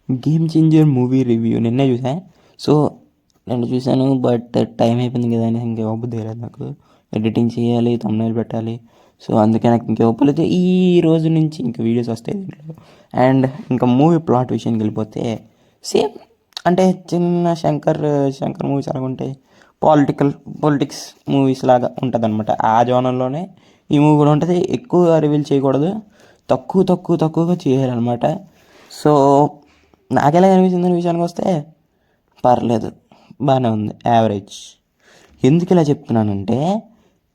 Game changer movie review నిన్నే చూసా. So నేను చూశాను, బట్ టైం అయిపోయింది కదా అని ఇంకా ఇవ్వబుద్ధి లేదు నాకు. ఎడిటింగ్ చేయాలి, thumbnail పెట్టాలి. సో అందుకే నాకు ఇంకా ఇవ్వలేదు. ఈ రోజు నుంచి ఇంకా వీడియోస్ వస్తాయి దీంట్లో. అండ్ ఇంకా మూవీ ప్లాట్ విషయానికి వెళ్ళిపోతే సేమ్, అంటే చిన్న శంకర్ మూవీస్ అలాగ ఉంటాయి. పొలిటిక్స్ మూవీస్ లాగా ఉంటుంది అనమాట. ఆ జోనర్లోనే ఈ మూవీ కూడా ఉంటుంది. ఎక్కువ రివీల్ చేయకూడదు, తక్కువగా చేయాలన్నమాట. సో నాకెలా అనిపించిందని విషయానికి వస్తే పర్లేదు, బాగానే ఉంది, యావరేజ్. ఎందుకు ఇలా చెప్తున్నానంటే,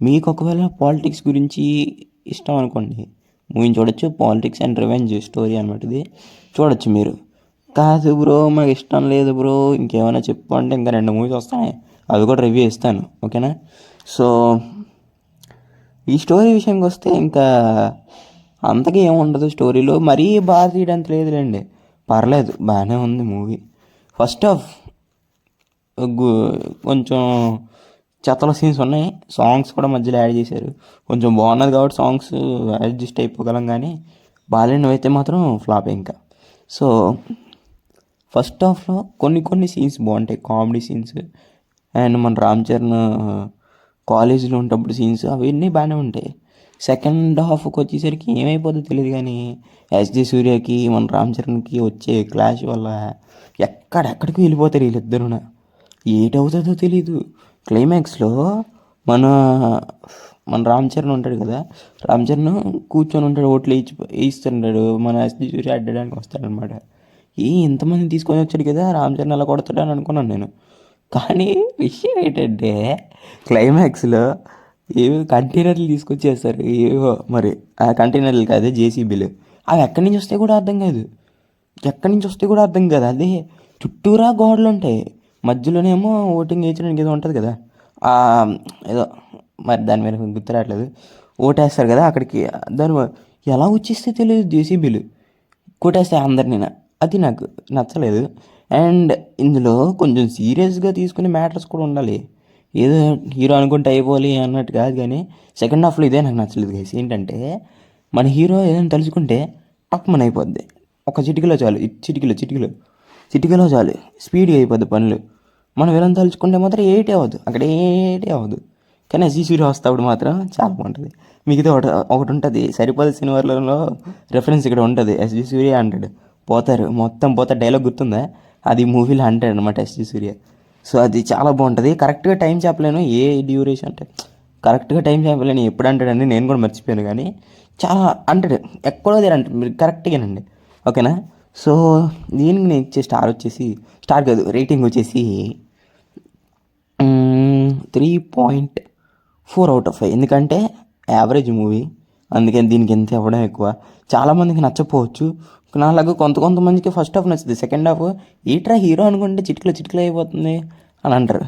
మీకు ఒకవేళ పాలిటిక్స్ గురించి ఇష్టం అనుకోండి, మూవీని చూడొచ్చు. పాలిటిక్స్ అండ్ రివెంజ్ స్టోరీ అనమాట ఇది, చూడొచ్చు మీరు. కాదు బ్రో మాకు ఇష్టం లేదు బ్రో, ఇంకేమైనా చెప్పు అంటే ఇంకా 2 మూవీస్ వస్తాయి, అవి కూడా రివ్యూ ఇస్తాను, ఓకేనా. సో ఈ స్టోరీ విషయానికి వస్తే ఇంకా అంతగా ఏముండదు స్టోరీలో, మరీ బాగా తీయడానికి లేదులేండి, పర్లేదు, బాగానే ఉంది మూవీ. ఫస్ట్ హాఫ్ కొంచెం చెత్తల సీన్స్ ఉన్నాయి, సాంగ్స్ కూడా మధ్యలో యాడ్ చేశారు. కొంచెం బాగున్నది కాబట్టి సాంగ్స్ అడ్జస్ట్ అయిపోగలం, కానీ బాగాలేనివి అయితే మాత్రం ఫ్లాప్ ఇంకా. సో ఫస్ట్ హాఫ్లో కొన్ని సీన్స్ బాగుంటాయి, కామెడీ సీన్స్. అండ్ మన రామ్ చరణ్ కాలేజీలో ఉన్నప్పుడు సీన్స్ అవన్నీ బాగానే ఉంటాయి. సెకండ్ హాఫ్కి వచ్చేసరికి ఏమైపోతుందో తెలియదు, కానీ ఎస్జే సూర్యకి మన రామ్ చరణ్కి వచ్చే క్లాష్ వల్ల ఎక్కడెక్కడికి వెళ్ళిపోతారు వీళ్ళిద్దరూ. ఏటవుతుందో తెలీదు. క్లైమాక్స్లో మన మన రామ్ చరణ్ ఉంటాడు కదా, రామ్ చరణ్ కూర్చొని ఉంటాడు, ఓట్లు వేయిస్తుంటాడు, మన ఎస్జే సూర్య అడ్డడానికి వస్తాడనమాట. ఇంతమంది తీసుకొని వచ్చాడు కదా, రామ్ చరణ్ అలా కొడతాడు అని అనుకున్నాను నేను. కానీ విషయం ఏంటంటే, క్లైమాక్స్లో ఏవో కంటైనర్లు తీసుకొచ్చేస్తారు, ఏవో మరి ఆ కంటైనర్లు కాదు, జేసీబీలు. అవి ఎక్కడి నుంచి వస్తాయి కూడా అర్థం కాదు. అదే చుట్టూరా గోడలు ఉంటాయి, మధ్యలోనేమో ఓటింగ్ వేయించడానికి ఏదో ఉంటుంది కదా, ఏదో మరి దాని మీద గుర్తు రావట్లేదు. ఓటేస్తారు కదా అక్కడికి, దాని ఎలా వచ్చేస్తే తెలియదు, జేసీబీలు కొట్టేస్తాయి అందరినీ. అది నాకు నచ్చలేదు. అండ్ ఇందులో కొంచెం సీరియస్గా తీసుకునే మ్యాటర్స్ కూడా ఉండాలి. ఏదో హీరో అనుకుంటే అయిపోవాలి అన్నట్టు కాదు, కానీ సెకండ్ హాఫ్లో ఇదే నాకు నచ్చలేదు గైస్. ఏంటంటే మన హీరో ఏదైనా తలుచుకుంటే పక్కమని అయిపోద్ది, ఒక చిటికలో చాలు, చిటికలో చాలు, స్పీడ్గా అయిపోద్ది పనులు. మనం విలన్ తలుచుకుంటే మాత్రం అక్కడ ఏటే అవ్వదు. కానీ ఎస్జీ సూర్య వస్తాడు మాత్రం చాలా బాగుంటుంది. మిగతా ఒకటి ఉంటుంది, సరిపోదు సినిమాలలో రెఫరెన్స్ ఇక్కడ ఉంటుంది, ఎస్జీ సూర్య అంటాడు, మొత్తం పోతారు, డైలాగ్ గుర్తుందా, అది మూవీలో అంటాడు అనమాట ఎస్జీ సూర్య. సో అది చాలా బాగుంటుంది. కరెక్ట్గా టైం చెప్పలేను ఏ డ్యూరేషన్ అంటే, కరెక్ట్గా టైం చెప్పలేను ఎప్పుడు అంటాడని నేను కూడా మర్చిపోయాను, కానీ చాలా అంటాడు, ఎక్కడో దగ్గర అంటాడు, మీరు కరెక్ట్గానండి, ఓకేనా. సో దీనికి నేను ఇచ్చే స్టార్ కాదు, రేటింగ్ వచ్చేసి 3.4/5. ఎందుకంటే యావరేజ్ మూవీ, అందుకని దీనికి ఎంత ఇవ్వడం ఎక్కువ. చాలామందికి నచ్చపోవచ్చు, నాలాగా కొంతమందికి ఫస్ట్ హాఫ్ నచ్చుతుంది, సెకండ్ హాఫ్ ఈట్రా హీరో అనుకుంటే చిటికలో అయిపోతుంది అని అంటారు.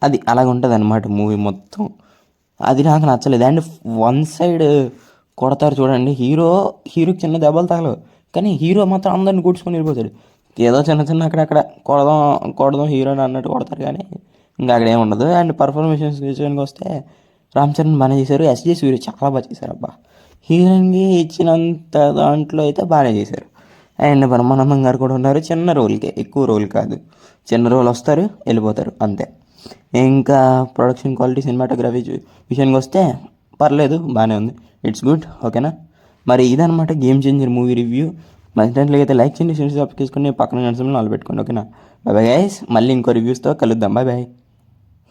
అది అలాగ ఉంటుంది అనమాట మూవీ మొత్తం. అది నాకు నచ్చలేదు. అండ్ వన్ సైడ్ కొడతారు చూడండి, హీరోకి చిన్న దెబ్బలు తగలవు, కానీ హీరో మాత్రం అందరిని కూర్చుకొని వెళ్ళిపోతాడు. ఏదో చిన్న అక్కడక్కడ కొడదాం హీరోని అన్నట్టు కొడతారు, కానీ ఇంకా అక్కడ ఏమి ఉండదు. అండ్ పర్ఫార్మెన్సెస్ విషయానికి వస్తే రామ్ చరణ్ బాగానే చేశారు, ఎస్జే సూర్య చాలా బాగా చేశారు అబ్బా. హీరోయిన్కి ఇచ్చినంత దాంట్లో అయితే బాగానే చేశారు. అండ్ బ్రహ్మానందం గారు కూడా ఉన్నారు, చిన్న రోల్కే, ఎక్కువ రోల్ కాదు, చిన్న రోల్ వస్తారు వెళ్ళిపోతారు అంతే. ఇంకా ప్రొడక్షన్ క్వాలిటీ, సినిమాటోగ్రఫీ విషయానికి వస్తే పర్లేదు, బాగానే ఉంది, ఇట్స్ గుడ్, ఓకేనా. మరి ఇదనమాట గేమ్ చేంజర్ మూవీ రివ్యూ. మంచి అయితే లైక్ చేయండి, సబ్స్క్రైబ్ చేసుకుని పక్కన నిమిషంలో పెట్టుకోండి, ఓకేనా. బాయ్ బాయ్ గైస్, మళ్ళీ ఇంకో రివ్యూస్తో కలుద్దాం, బాయ్ బాయ్.